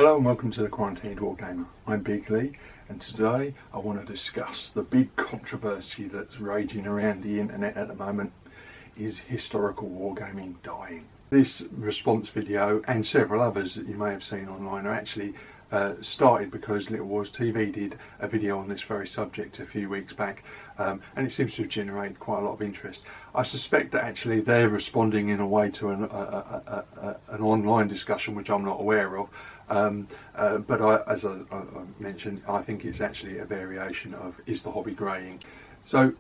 Hello and welcome to the Quarantined Wargamer. I'm Big Lee, and today I want to discuss the big controversy that's raging around the internet at the moment. Is Historical Wargaming dying? This response video and several others that you may have seen online are actually started because LittleWarsTV did a video on this very subject a few weeks back, and it seems to have generated quite a lot of interest. I suspect that actually they're responding in a way to an online discussion which I'm not aware of, but as I mentioned, I think it's actually a variation of is the hobby greying. So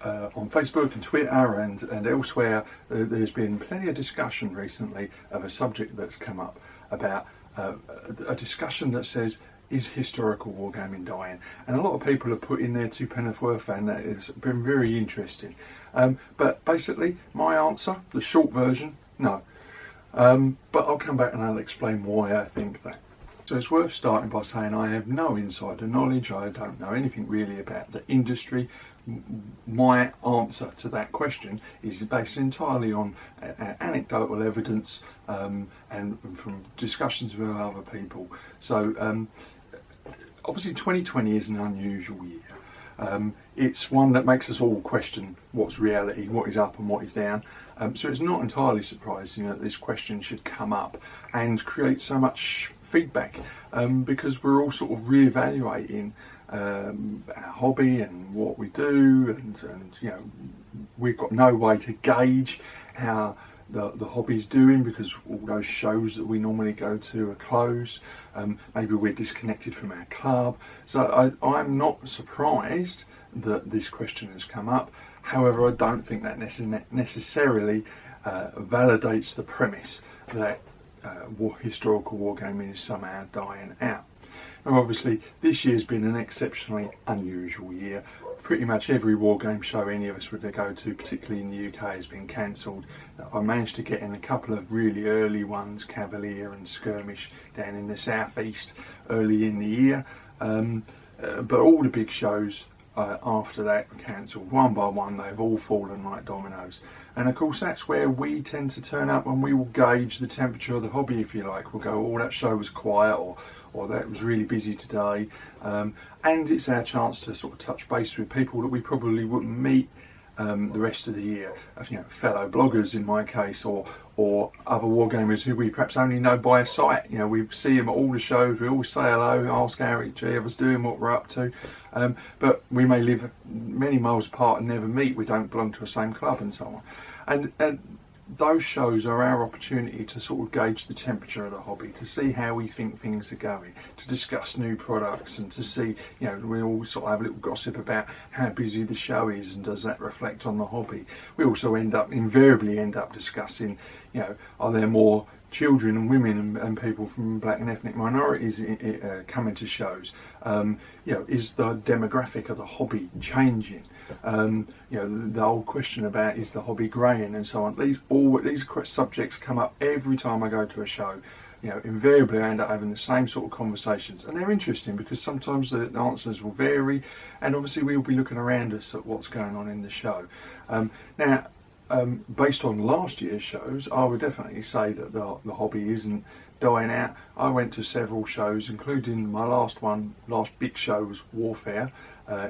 on Facebook and Twitter and elsewhere, there's been plenty of discussion recently of a subject that's come up about a discussion that says, is historical wargaming dying? And a lot of people have put in their two penneth worth, and that has been very interesting. But basically, my answer, the short version, no. But I'll come back and I'll explain why I think that. So it's worth starting by saying I have no insider knowledge. I don't know anything really about the industry. My answer to that question is based entirely on anecdotal evidence and from discussions with other people. So obviously 2020 is an unusual year. It's one that makes us all question what's reality, what is up and what is down. So it's not entirely surprising that this question should come up and create so much feedback, because we're all sort of re-evaluating our hobby and what we do, and you know, we've got no way to gauge how the hobby's doing because all those shows that we normally go to are closed. Maybe we're disconnected from our club. So I'm not surprised that this question has come up. However, I don't think that necessarily validates the premise that historical wargaming is somehow dying out. Now obviously this year's been an exceptionally unusual year. Pretty much every wargame show any of us would go to, particularly in the UK, has been cancelled. I managed to get in a couple of really early ones, Cavalier and Skirmish, down in the southeast early in the year, but all the big shows after that were cancelled. One by one they've all fallen like dominoes, and of course that's where we tend to turn up and we will gauge the temperature of the hobby, if you like. We'll go, oh, that show was quiet, or that was really busy today, and it's our chance to sort of touch base with people that we probably wouldn't meet the rest of the year, you know, fellow bloggers in my case, or other wargamers who we perhaps only know by sight. You know, we see them at all the shows, we always say hello, ask how each other's doing, what we're up to, but we may live many miles apart and never meet. We don't belong to the same club and so on, and those shows are our opportunity to sort of gauge the temperature of the hobby, to see how we think things are going, to discuss new products, and to see, you know, we all sort of have a little gossip about how busy the show is and does that reflect on the hobby. We also invariably end up discussing, you know, are there more children and women and people from black and ethnic minorities coming to shows? You know, is the demographic of the hobby changing? You know, the old question about is the hobby greying and so on. These subjects come up every time I go to a show. You know, invariably I end up having the same sort of conversations, and they're interesting because sometimes the answers will vary, and obviously we'll be looking around us at what's going on in the show. Now, based on last year's shows, I would definitely say that the hobby isn't dying out. I went to several shows, including my last big show was Warfare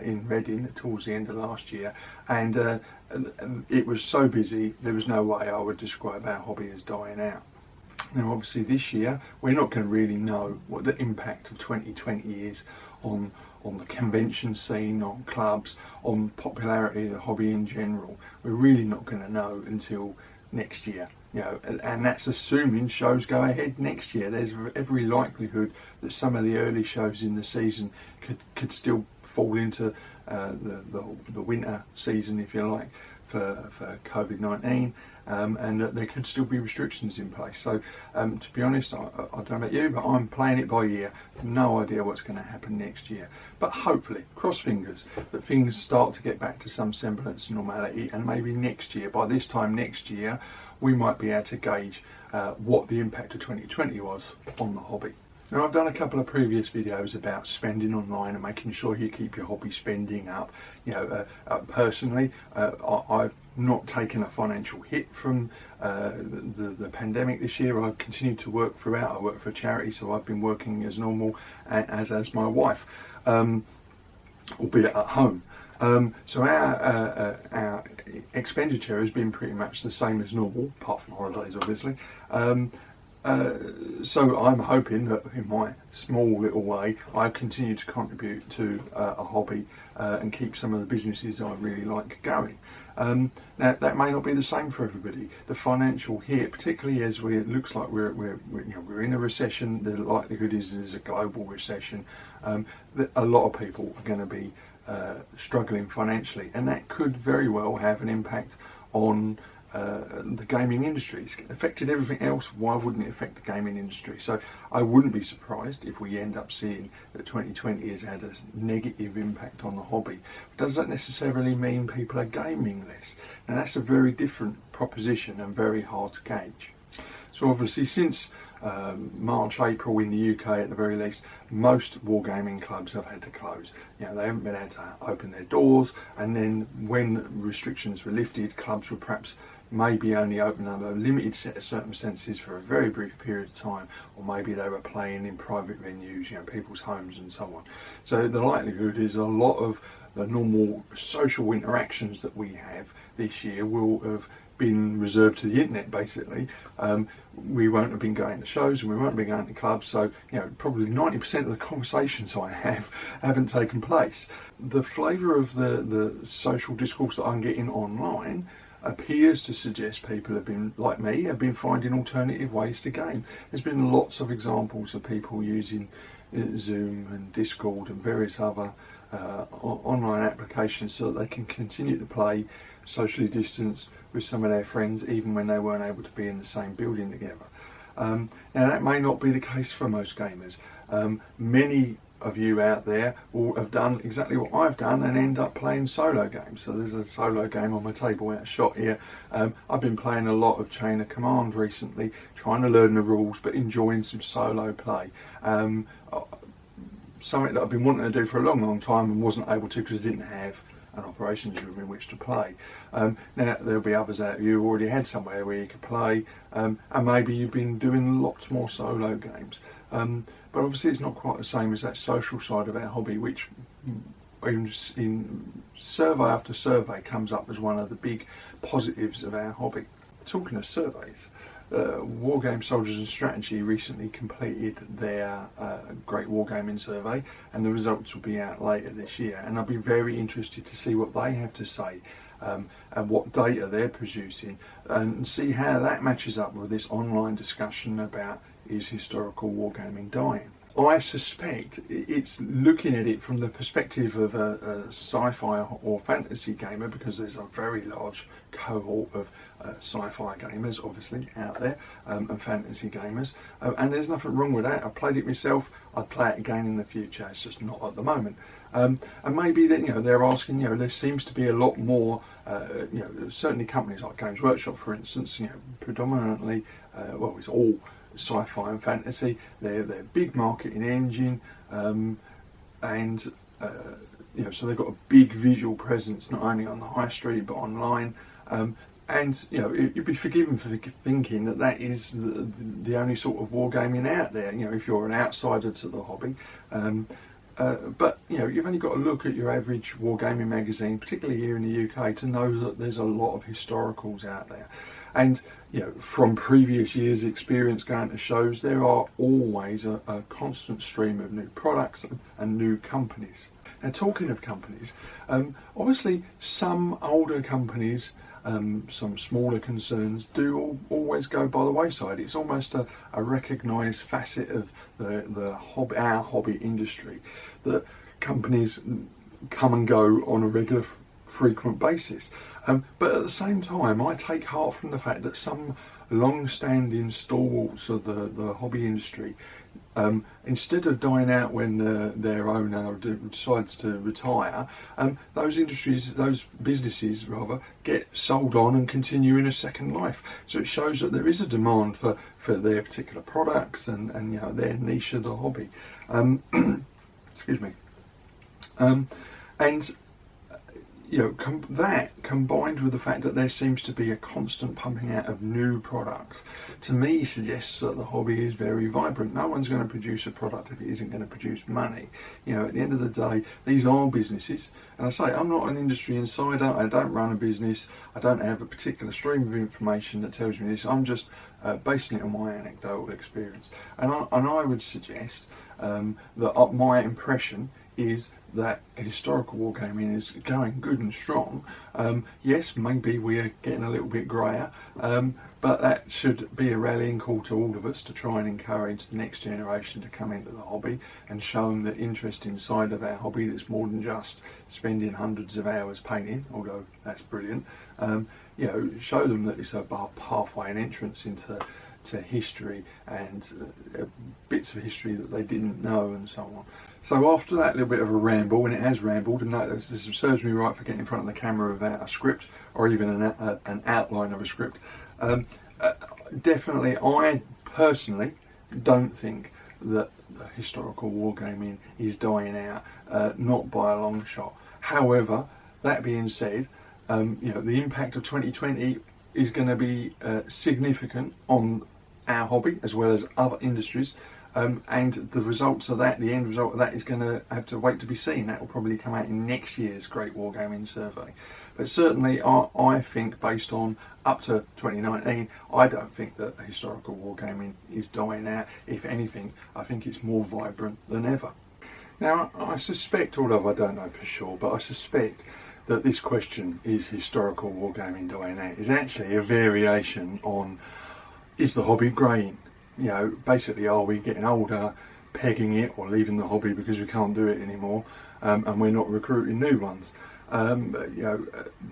in Reading towards the end of last year, and it was so busy there was no way I would describe our hobby as dying out. Now obviously this year we're not going to really know what the impact of 2020 is on the convention scene, on clubs, on popularity of the hobby in general. We're really not going to know until next year, you know, and that's assuming shows go ahead next year. There's every likelihood that some of the early shows in the season could still fall into the winter season, if you like, for COVID-19, and there could still be restrictions in place. So to be honest, I don't know about you, but I'm playing it by ear. No idea what's going to happen next year, but hopefully, cross fingers, that things start to get back to some semblance of normality, and maybe next year, by this time next year, we might be able to gauge what the impact of 2020 was on the hobby. Now, I've done a couple of previous videos about spending online and making sure you keep your hobby spending up. Personally, I've not taken a financial hit from the pandemic this year. I've continued to work throughout. I work for a charity, so I've been working as normal, as my wife, albeit at home. So our expenditure has been pretty much the same as normal, apart from holidays, obviously. So I'm hoping that in my small little way I continue to contribute to a hobby and keep some of the businesses I really like going. Now that may not be the same for everybody. The financial hit, particularly as it looks like we're in a recession, the likelihood is there's a global recession, that a lot of people are going to be struggling financially, and that could very well have an impact on the gaming industry. It's affected everything else. Why wouldn't it affect the gaming industry? So I wouldn't be surprised if we end up seeing that 2020 has had a negative impact on the hobby. Does that necessarily mean people are gaming less? Now that's a very different proposition and very hard to gauge. So obviously since March, April in the UK at the very least, most wargaming clubs have had to close. They haven't been able to open their doors, and then when restrictions were lifted, clubs were perhaps maybe only open under a limited set of circumstances for a very brief period of time, or maybe they were playing in private venues, people's homes and so on. So the likelihood is a lot of the normal social interactions that we have this year will have been reserved to the internet, basically. We won't have been going to shows and we won't have been going to clubs, so probably 90% of the conversations I have haven't taken place. The flavour of the social discourse that I'm getting online appears to suggest people have been, like me, have been finding alternative ways to game. There's been lots of examples of people using Zoom and Discord and various other online applications so that they can continue to play socially distanced with some of their friends even when they weren't able to be in the same building together. Now that may not be the case for most gamers. Many of you out there will have done exactly what I've done and end up playing solo games. So there's a solo game on my table out of shot here. I've been playing a lot of Chain of Command recently, trying to learn the rules but enjoying some solo play. Something that I've been wanting to do for a long time and wasn't able to because I didn't have an operations room in which to play. Now there'll be others out of you who already had somewhere where you could play, and maybe you've been doing lots more solo games. But obviously it's not quite the same as that social side of our hobby, which in survey after survey comes up as one of the big positives of our hobby. Talking of surveys, Wargame Soldiers and Strategy recently completed their Great Wargaming survey, and the results will be out later this year, and I'll be very interested to see what they have to say and what data they're producing, and see how that matches up with this online discussion about is historical wargaming dying. I suspect it's looking at it from the perspective of a sci-fi or fantasy gamer, because there's a very large cohort of sci-fi gamers obviously out there, and fantasy gamers, and there's nothing wrong with that. I've played it myself, I'd play it again in the future, it's just not at the moment. And maybe that they're asking, there seems to be a lot more, certainly companies like Games Workshop for instance, predominantly, well, it's all sci-fi and fantasy. They're big marketing engine, and so they've got a big visual presence not only on the high street but online, and you'd be forgiven for thinking that is the only sort of wargaming out there, if you're an outsider to the hobby. But you've only got to look at your average wargaming magazine, particularly here in the UK, to know that there's a lot of historicals out there. And from previous years' experience going to shows, there are always a constant stream of new products and new companies. Now, talking of companies, obviously some older companies, some smaller concerns do always go by the wayside. It's almost a recognised facet of our hobby industry that companies come and go on a regular frequent basis. But at the same time, I take heart from the fact that some long-standing stalwarts of the hobby industry, instead of dying out when their owner decides to retire, those businesses rather, get sold on and continue in a second life. So it shows that there is a demand for their particular products and their niche of the hobby. Excuse me. And that combined with the fact that there seems to be a constant pumping out of new products, to me suggests that the hobby is very vibrant. No one's going to produce a product if it isn't going to produce money. At the end of the day, these are businesses. And I say, I'm not an industry insider. I don't run a business. I don't have a particular stream of information that tells me this. I'm just basing it on my anecdotal experience. And I would suggest that my impression is that historical wargaming is going good and strong. Yes, maybe we're getting a little bit greyer, but that should be a rallying call to all of us to try and encourage the next generation to come into the hobby and show them the interest inside of our hobby that's more than just spending hundreds of hours painting, although that's brilliant. Show them that it's a pathway and entrance into history and bits of history that they didn't know and so on. So after that little bit of a ramble, and it has rambled, and this serves me right for getting in front of the camera without a script or even an outline of a script, definitely I personally don't think that historical wargaming is dying out, not by a long shot. However, that being said, the impact of 2020 is going to be significant on our hobby as well as other industries, and the results of that, the end result of that, is going to have to wait to be seen. That will probably come out in next year's Great Wargaming Survey. But certainly I think, based on up to 2019, I don't think that historical wargaming is dying out. If anything, I think it's more vibrant than ever. Now, I suspect, although I don't know for sure, but I suspect that this question, is historical wargaming dying out, is actually a variation on, is the hobby greying? Basically, are we getting older, pegging it, or leaving the hobby because we can't do it anymore, and we're not recruiting new ones?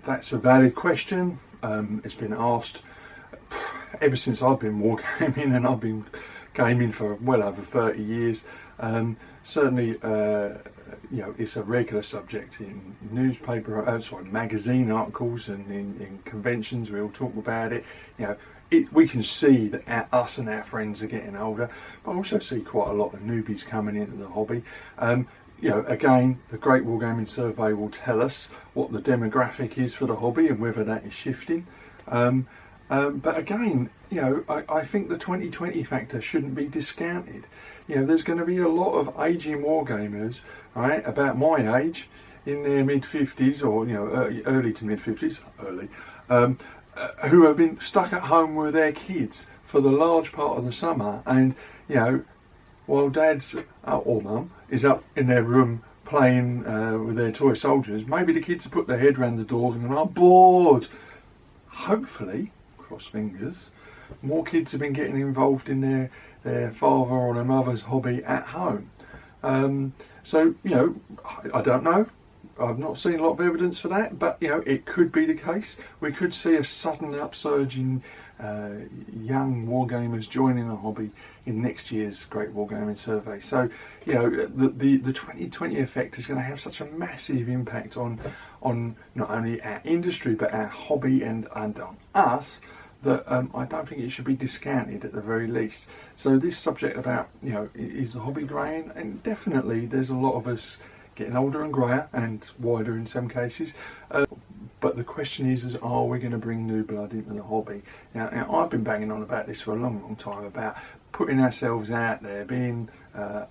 That's a valid question. It's been asked ever since I've been wargaming, and I've been gaming for well over 30 years. Certainly, it's a regular subject in magazine articles, and in conventions. We all talk about it. We can see that us and our friends are getting older, but I also see quite a lot of newbies coming into the hobby. Again, the Great Wargaming Survey will tell us what the demographic is for the hobby and whether that is shifting. But again, I think the 2020 factor shouldn't be discounted. There's going to be a lot of aging wargamers, right, about my age, in their mid-50s or early to mid-50s, who have been stuck at home with their kids for the large part of the summer, and while dad's or mum is up in their room playing with their toy soldiers, maybe the kids have put their head round the doors and gone, I'm bored. Hopefully, cross fingers, more kids have been getting involved in their father or their mother's hobby at home. So I don't know. I've not seen a lot of evidence for that, but it could be the case. We could see a sudden upsurge in young wargamers joining the hobby in next year's Great Wargaming Survey. So the 2020 effect is going to have such a massive impact on not only our industry but our hobby and on us, that I don't think it should be discounted at the very least. So this subject about is the hobby greying, and definitely there's a lot of us getting older and greyer and wider in some cases, but the question is are we going to bring new blood into the hobby? Now I've been banging on about this for a long time, about putting ourselves out there, being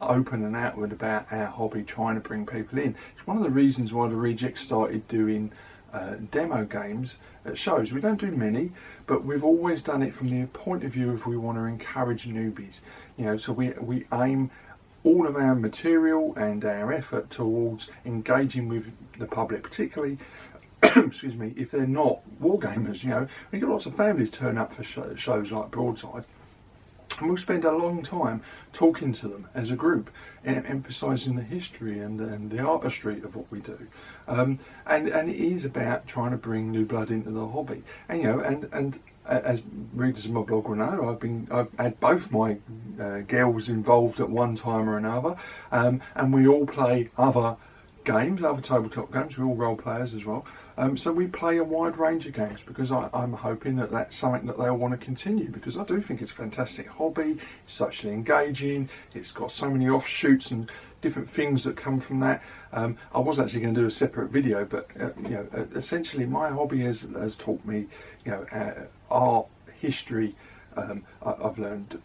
open and outward about our hobby, trying to bring people in. It's one of the reasons why the Rejects started doing demo games at shows. We don't do many, but we've always done it from the point of view of we want to encourage newbies. So we aim all of our material and our effort towards engaging with the public, particularly excuse me, if they're not wargamers. We've got lots of families turn up for shows like Broadside, And we'll spend a long time talking to them as a group, emphasising the history and the artistry of what we do. And it is about trying to bring new blood into the hobby. And and as readers of my blog will know, I've had both my girls involved at one time or another, and we all play other games, other tabletop games. We're all role players as well. So we play a wide range of games because I'm hoping that that's something that they'll want to continue, because I do think it's a fantastic hobby. It's socially engaging. It's got so many offshoots and different things that come from that. I was actually going to do a separate video, but essentially my hobby has taught me, art, history. I've learned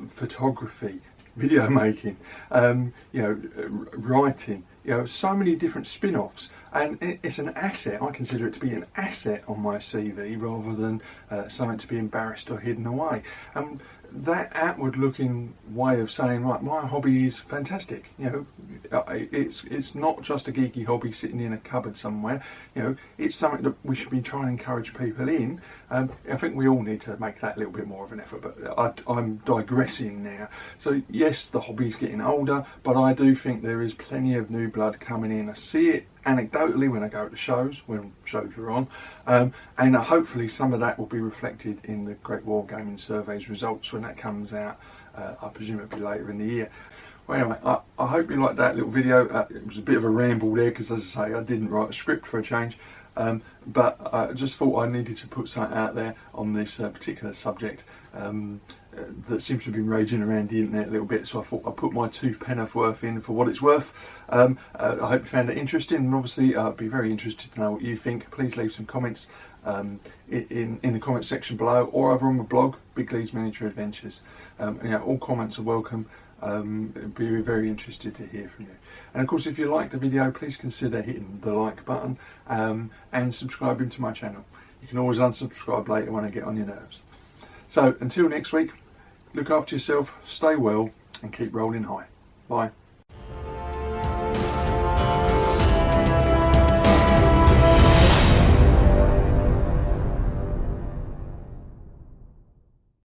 photography, video making, writing, so many different spin-offs, and it's an asset. I consider it to be an asset on my CV rather than something to be embarrassed or hidden away. That outward looking way of saying, right, my hobby is fantastic, it's not just a geeky hobby sitting in a cupboard somewhere, it's something that we should be trying to encourage people in. I think we all need to make that a little bit more of an effort, but I'm digressing now. So yes, the hobby's getting older, but I do think there is plenty of new blood coming in. I see it anecdotally when I go to shows, when shows are on, and hopefully some of that will be reflected in the Great Wargaming Survey's results when that comes out. I presume it'll be later in the year. Well, anyway, I hope you liked that little video. It was a bit of a ramble there because, as I say, I didn't write a script for a change, but I just thought I needed to put something out there on this particular subject that seems to have been raging around the internet a little bit, so I thought I'd put my 2p worth in for what it's worth. I hope you found it interesting, and obviously I'd be very interested to know what you think. Please leave some comments in the comment section below, or over on my blog, Big Lee's Miniature Adventures. All comments are welcome. I'd be very interested to hear from you. And of course, if you like the video, please consider hitting the like button and subscribing to my channel. You can always unsubscribe later when I get on your nerves. So until next week, look after yourself, stay well, and keep rolling high. Bye.